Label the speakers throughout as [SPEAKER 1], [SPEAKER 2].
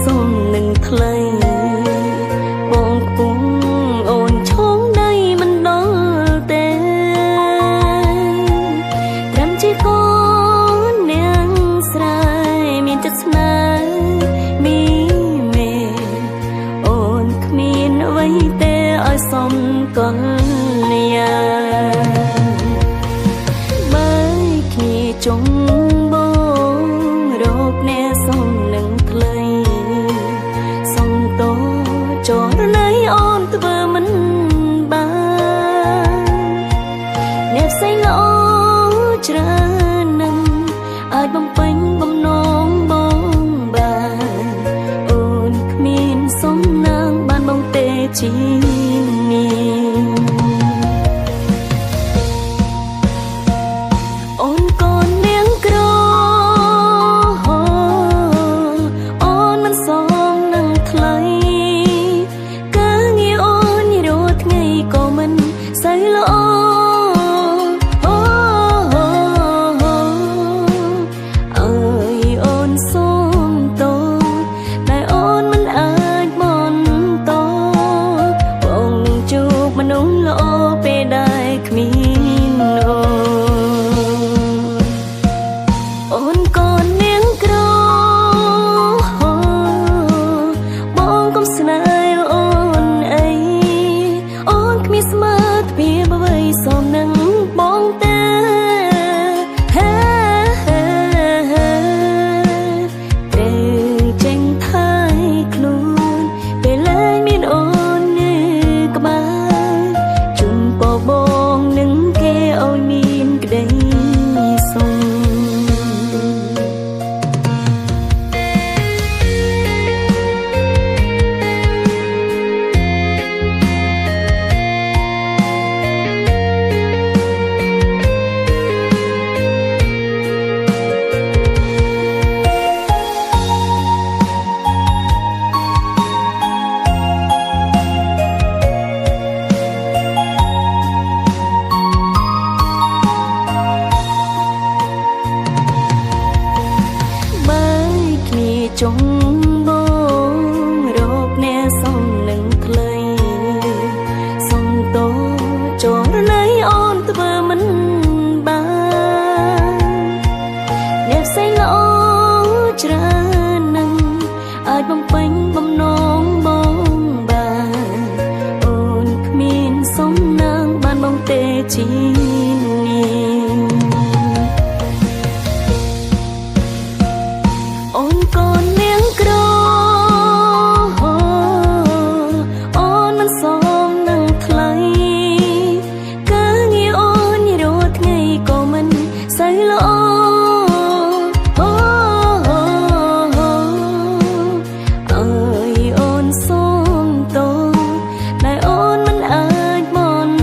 [SPEAKER 1] សុំនឹងថ្លៃបងពុំអូនឈងដៃមិនដល់ទេត្រឹមជាកូននាងស្រែមានចិត្តស្នេហ៍មីមេអូនគ្មានអ្វីទេឲ្យសុំកលយាបើគ្នាចុងចរណៃអូនធ្វើមិនបានអ្នកផ្សេងល្អច្រើននឹងអាចបំពេញបំណងបងបានអូនគ្មានសំណាងបានបងទេជានាងអូនកូននាងក្រអូនមិនសមនឹងថ្លៃក៏មិនសូវល្អអើយអូនសូមតោតែអូនមិនអាចបន្តបងនឹងជួបមនុស្សល្អពេលដែលគ្មានអូនកូននាងក្របងកុំស្នេហ៍អូនអីស្មើភាពអ្វីសមនឹងបងទេត្រូវចេញថៃខ្លួនពេលលែងមានអូននៅក្បែរជូនពរបងនឹងគេអូនមានក្តីសុខចុងបងរកអ្នកសំនឹងថ្លៃសុំតោចរណៃអូនធ្វើមិនបានអ្នកផ្សេងល្អច្រើននឹងអាចបំពេញបំណងបងបានអូនគ្មានសំណាងបានបងទេជានាងអូនកូននាងក្រអូនមិនសមនឹងថ្លៃការងារអូនរាល់ថ្ងៃក៏មិនសូវល្អអើយអូនសូមតោតែអូនមិនអាចបន្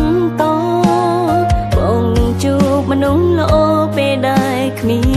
[SPEAKER 1] តបងនឹងជួបមនុស្សល្អពេលដែលគ្មាន